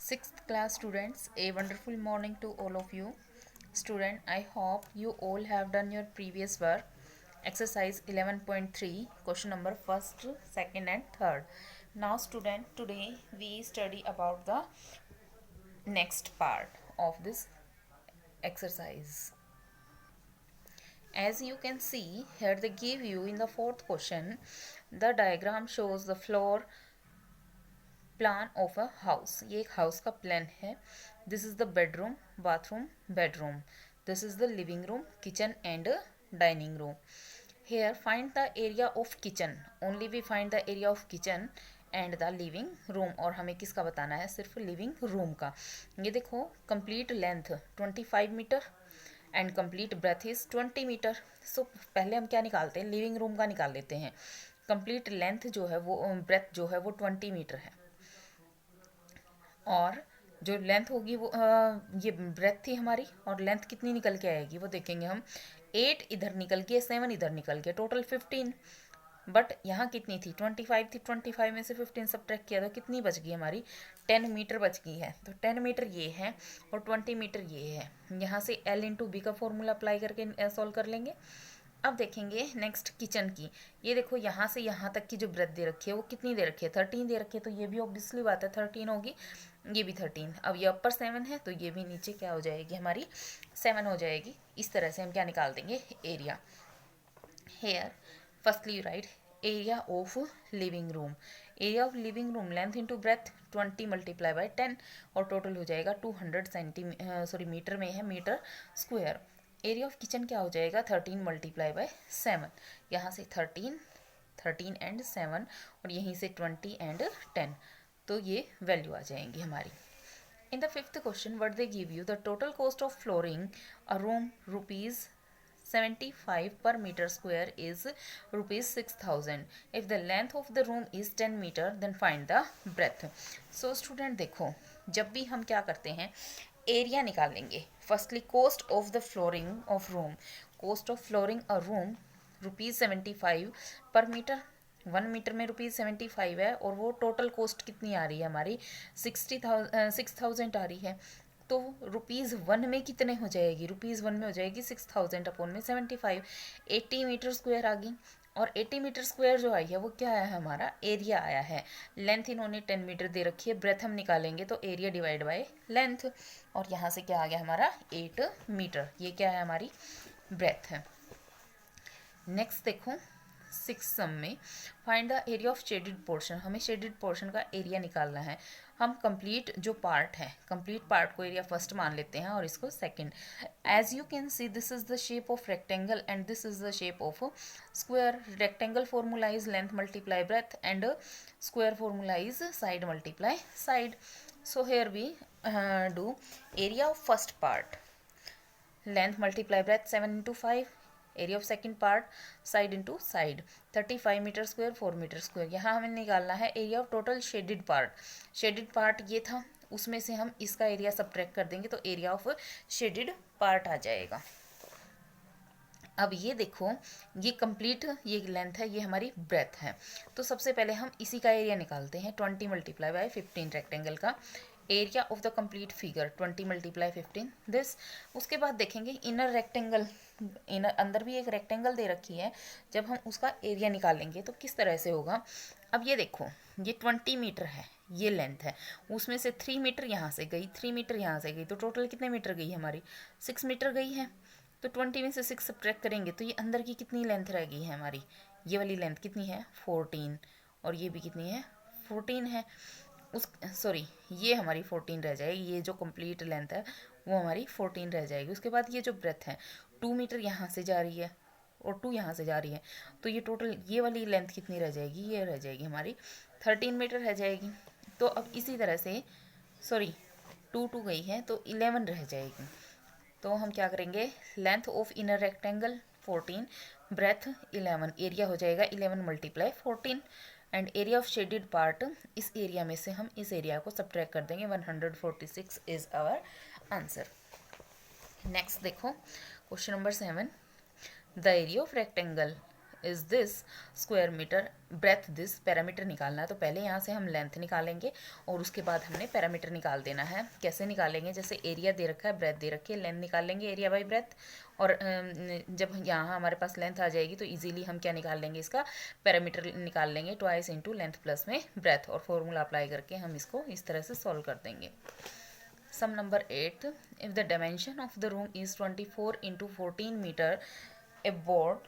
Sixth class students, a wonderful morning to all of you. Student, I hope you all have done your previous work. Exercise 11.3, question number first, second and third. Now student, today we study about the next part of this exercise. As you can see, here they give you in the fourth question, the diagram shows the floor plan of a house. ये एक house का plan है. This is the bedroom, bathroom, bedroom. This is the living room, kitchen and dining room. Here find the area of kitchen. Only we find the area of kitchen and the living room. और हमें किसका बताना है? सिर्फ living room का. ये देखो, complete length 25 metre and complete breadth is 20 metre. So पहले हम क्या निकालते हैं? लिविंग रूम का निकाल लेते हैं. कंप्लीट लेंथ जो है वो, ब्रेथ जो है वो 20 मीटर है, और जो लेंथ होगी वो ये ब्रेथ थी हमारी, और लेंथ कितनी निकल के आएगी वो देखेंगे हम. 8 इधर निकल के, 7 इधर निकल के, टोटल 15. बट यहाँ कितनी थी? 25 थी. 25 में से 15 सब्ट्रैक्ट किया तो कितनी बच गई हमारी? 10 मीटर बच गई है. तो 10 मीटर ये है और 20 मीटर ये है. यहाँ से L इंटू बी का फॉर्मूला अप्लाई करके सॉल्व कर लेंगे. अब देखेंगे नेक्स्ट किचन की. ये देखो, यहाँ से यहाँ तक की जो ब्रेथ दे रखी है वो कितनी दे रखी है? 13 दे रखी है. तो ये भी ऑब्वियसली बात है 13 होगी, ये भी 13. अब ये अपर 7 है तो ये भी नीचे क्या हो जाएगी? हमारी 7 हो जाएगी. इस तरह से हम क्या निकाल देंगे? Area. Here firstly write area of living room. Area of living room length into breadth 20 multiply by 10 और टोटल हो जाएगा 200 मीटर में है, metre square. Area of kitchen क्या हो जाएगा? 13 मल्टीप्लाई बाय 7. यहाँ से 13 एंड 7 और यहीं से 20 एंड 10. तो ये वैल्यू आ जाएंगी हमारी. In the fifth question, what they give you? The total cost of flooring a room rupees 75 per meter square is rupees 6000. If the length of the room is 10 meter, then find the breadth. So student देखो, जब भी हम क्या करते हैं? Area निकालेंगे. Firstly cost of the flooring of room. Cost of flooring a room ₹75 पर metre. 1 metre में ₹75 है, और वो टोटल कॉस्ट कितनी आ रही है हमारी? 6,000 आ रही है. तो ₹1 में कितने हो जाएगी? ₹1 में हो जाएगी 6,000 अपॉन में 75. 80 मीटर स्क्वायर आ गई. और 80 मीटर स्क्वायर जो आई है वो क्या आया है? हमारा एरिया आया है. लेंथ इन्होंने 10 मीटर दे रखी है. ब्रेथ हम निकालेंगे तो एरिया डिवाइड बाय लेंथ, और यहाँ से क्या आ गया हमारा? 8 मीटर. ये क्या है? हमारी ब्रेथ है. नेक्स्ट देखो, 6 सम में find the area of shaded portion. हमें शेडेड पोर्शन का एरिया निकालना है. हम कंप्लीट जो पार्ट है, कंप्लीट पार्ट को एरिया फर्स्ट मान लेते हैं और इसको second. As you can see, this is the shape of rectangle and this is the shape of square. Rectangle formula is length multiply breadth and square formula is side multiply side. So here we do area of first part, length multiply breadth 7 into 5. Area of second part, side into side, 35 metre square, 4 metre square. यहाँ हमें निकालना है area of total shaded part. Shaded part ये था, उसमें से हम इसका एरिया सब्ट्रैक्ट कर देंगे तो एरिया ऑफ शेडेड पार्ट आ जाएगा. अब ये देखो, ये कंप्लीट ये लेंथ है, ये हमारी ब्रेथ है. तो सबसे पहले हम इसी का एरिया निकालते हैं. 20 मल्टीप्लाई बाय 15 रेक्टेंगल का area of the complete figure 20 multiply 15 this. उसके बाद देखेंगे इनर रेक्टेंगल, इनर अंदर भी एक रेक्टेंगल दे रखी है. जब हम उसका एरिया निकालेंगे तो किस तरह से होगा? अब ये देखो, ये 20 मीटर है, ये लेंथ है. उसमें से 3 मीटर यहाँ से गई, 3 मीटर यहाँ से गई, तो टोटल कितने मीटर गई हमारी? 6 मीटर गई है. तो 20 में से 6 सब्ट्रैक्ट करेंगे तो ये अंदर की कितनी लेंथ रह गई है हमारी? ये वाली लेंथ कितनी है? 14. और ये भी कितनी है? 14 है. उस सॉरी, ये हमारी 14 रह जाएगी. ये जो कंप्लीट लेंथ है वो हमारी 14 रह जाएगी. उसके बाद ये जो ब्रेथ है, 2 मीटर यहाँ से जा रही है और 2 यहाँ से जा रही है. तो ये टोटल ये वाली लेंथ कितनी रह जाएगी? ये रह जाएगी हमारी 13 मीटर रह जाएगी. तो अब इसी तरह से, सॉरी 2 गई है तो 11 रह जाएगी. तो हम क्या करेंगे? Length of inner rectangle 14, breadth 11, area हो जाएगा 11 multiply 14 and area of shaded part. इस एरिया में से हम इस एरिया को सब्ट्रैक्ट कर देंगे. 146 इज आवर आंसर. नेक्स्ट देखो, question number 7. The area of rectangle is this square metre, breadth this parameter निकालना है। तो पहले यहाँ से हम लेंथ निकालेंगे और उसके बाद हमने पैरामीटर निकाल देना है। कैसे निकालेंगे, जैसे एरिया दे रखा है, ब्रेथ दे रखी है, लेंथ निकाल लेंगे एरिया बाई ब्रेथ। और जब यहाँ हमारे पास लेंथ आ जाएगी तो इजीली हम क्या निकाल लेंगे, इसका पैरामीटर निकाल लेंगे, ट्वाइस इंटू लेंथ प्लस में ब्रेथ, और फॉर्मूला अप्लाई करके हम इसको इस तरह से सॉल्व कर देंगे। Sum number 8. If the dimension of the room is 24 into 14 meter, a board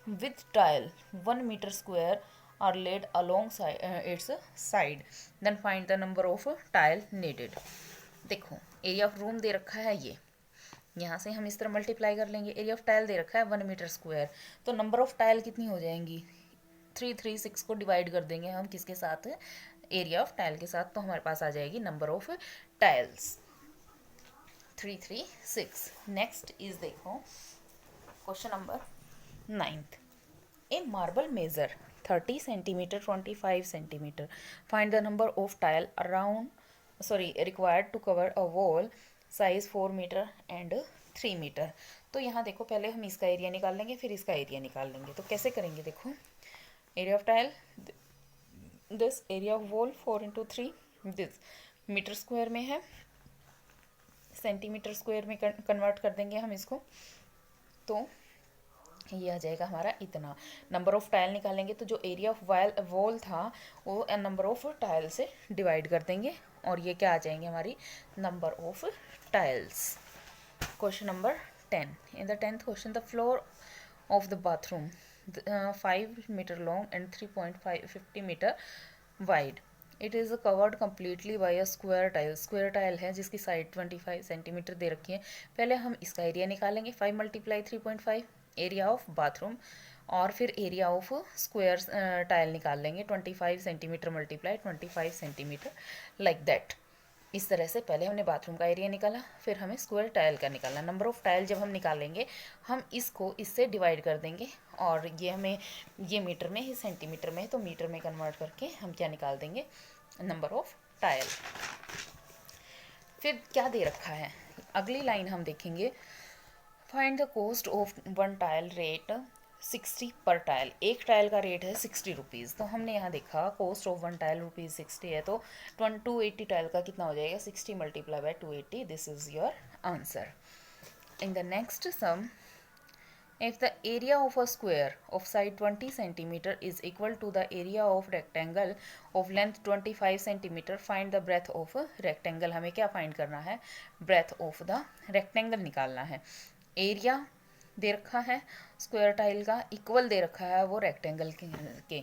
with tile 1 meter square are laid alongside its side. Then find the number of tile needed. देखो area of room दे रखा है, ये यहाँ से हम इस तरह multiply कर लेंगे। एरिया ऑफ टाइल दे रखा है 1 मीटर स्क्वायर, तो नंबर ऑफ टाइल कितनी हो जाएंगी, 336 को डिवाइड कर देंगे हम किसके साथ, एरिया ऑफ टाइल के साथ, तो हमारे पास आ जाएगी number of tiles 336। Next is देखो question number 9th। A marble measure 30 centimetre 25 centimetre, find the number of tile around required to cover a wall size 4 metre and 3 metre. तो यहाँ देखो पहले हम इसका एरिया निकाल लेंगे, फिर इसका एरिया निकाल लेंगे। तो कैसे करेंगे, देखो area of tile this, area of wall 4 into 3, this metre square में है, सेंटीमीटर स्क्वायर में कन्वर्ट कर देंगे हम इसको, तो ये आ जाएगा हमारा इतना। नंबर ऑफ टाइल निकालेंगे तो जो एरिया ऑफ वॉल था वो नंबर ऑफ टाइल से डिवाइड कर देंगे, और ये क्या आ जाएंगे हमारी number of tiles. Question number 10। In the 10th question, the floor of the bathroom 5 metre long and 3.50 metre wide, it is covered completely by a square tile. Square tile है जिसकी साइड 25 सेंटीमीटर दे रखी है। पहले हम इसका area निकालेंगे, 5 multiply 3.5 area of bathroom, और फिर एरिया ऑफ स्क्वायर टाइल निकाल लेंगे, 25 centimetre multiply 25 centimetre, like that. इस तरह से पहले हमने बाथरूम का एरिया निकाला, फिर हमें स्क्वायर टाइल का निकालना। नंबर ऑफ टाइल जब हम निकालेंगे हम इसको इससे डिवाइड कर देंगे, और ये हमें ये मीटर में ही सेंटीमीटर में है तो मीटर में कन्वर्ट करके हम क्या निकाल देंगे, नंबर ऑफ टाइल। फिर क्या दे रखा है, अगली लाइन हम देखेंगे, find the cost of 1 tile rate 60 पर टाइल। एक टाइल का रेट है 60 रुपीज़, तो हमने यहाँ देखा कॉस्ट ऑफ 1 टाइल रुपीज़ 60 है, तो 280 टाइल का कितना हो जाएगा, 60 multiply by 280, this is your answer. In the next sum, if the area of a square of side 20 centimeter is equal to the area of rectangle of length 25 centimeter, find the breadth of a rectangle। हमें क्या find करना है, breadth of the rectangle निकालना है। Area दे रखा है square tile का, equal दे रखा है वो रेक्टेंगल के।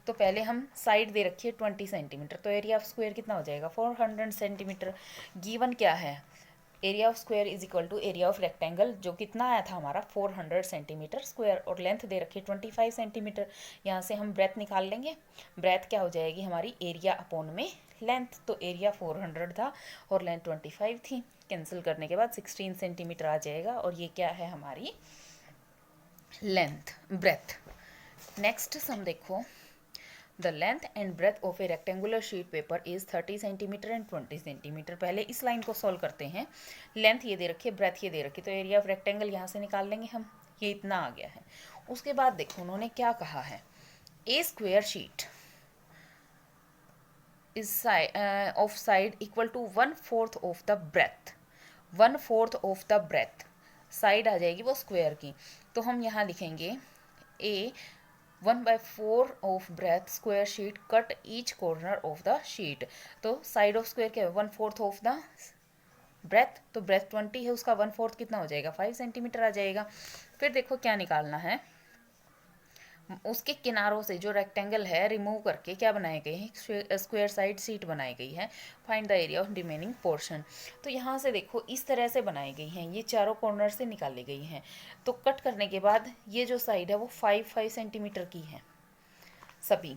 तो पहले हम साइड दे रखी है 20 सेंटीमीटर, तो एरिया ऑफ स्क्वायर कितना हो जाएगा, 400 सेंटीमीटर। गिवन क्या है, area of square is equal to area of rectangle, जो कितना आया था हमारा 400 सेंटीमीटर स्क्वायर, और लेंथ दे रखी है 25 सेंटीमीटर। यहाँ से हम ब्रेथ निकाल लेंगे, ब्रेथ क्या हो जाएगी हमारी एरिया अपॉन में लेंथ, तो एरिया 400 था और लेंथ 25 थी, कैंसिल करने के बाद 16 सेंटीमीटर आ जाएगा, और ये क्या है हमारी लेंथ, ब्रेथ। नेक्स्ट सम देखो, the length and breadth of a rectangular sheet paper is 30 centimetre and 20 centimetre. पहले इस लाइन को सॉल्व करते हैं, लेंथ ये दे रखी है, ब्रेथ ये दे रखी है, तो एरिया ऑफ रेक्टेंगल यहाँ से निकाल लेंगे हम, ये इतना आ गया है। उसके बाद देखो उन्होंने क्या कहा है, a square sheet is of side equal to 1/4 of the breadth, 1/4 of the breadth, side आ जाएगी वो स्क्वायर की, तो हम यहाँ लिखेंगे a 1/4 of breadth square sheet cut each corner of the sheet. तो साइड ऑफ स्क्वायर क्या है, 1/4 ऑफ द ब्रेथ, तो ब्रेथ 20 है, उसका 1/4 कितना हो जाएगा, 5 सेंटीमीटर आ जाएगा। फिर देखो क्या निकालना है, उसके किनारों से जो रेक्टेंगल है रिमूव करके क्या बनाए गए हैं, स्क्वायर साइड सीट बनाई गई है। Find the area of remaining portion, तो यहाँ से देखो इस तरह से बनाई गई हैं, ये चारों कॉर्नर से निकाली गई हैं, तो कट करने के बाद ये जो साइड है वो 5 सेंटीमीटर की है सभी।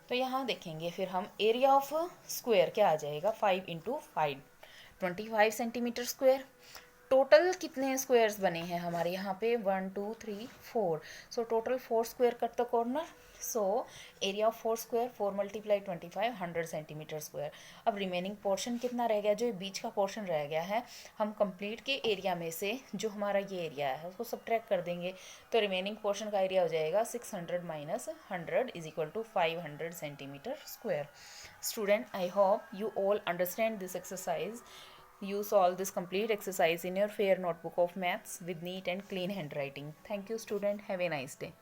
तो यहाँ देखेंगे फिर हम एरिया ऑफ स्क्वायर क्या आ जाएगा, 5 इंटू 5 25 सेंटीमीटर स्क्वायर, टोटल कितने स्क्वायर्स बने हैं हमारे यहाँ पे 1 2 3 4। So total 4 square cut the corner. So area of 4 square 4 multiply 25 100 centimetre square. अब रिमेनिंग पोर्शन कितना रह गया, जो ये बीच का पोर्शन रह गया है, हम कंप्लीट के एरिया में से जो हमारा ये एरिया है उसको सब्ट्रैक्ट कर देंगे, तो रिमेनिंग पोर्शन का एरिया हो जाएगा 600 minus 100 is equal to 500 centimetre square. Student, I hope you all understand this exercise. You solve this complete exercise in your fair notebook of maths with neat and clean handwriting. Thank you, student. Have a nice day.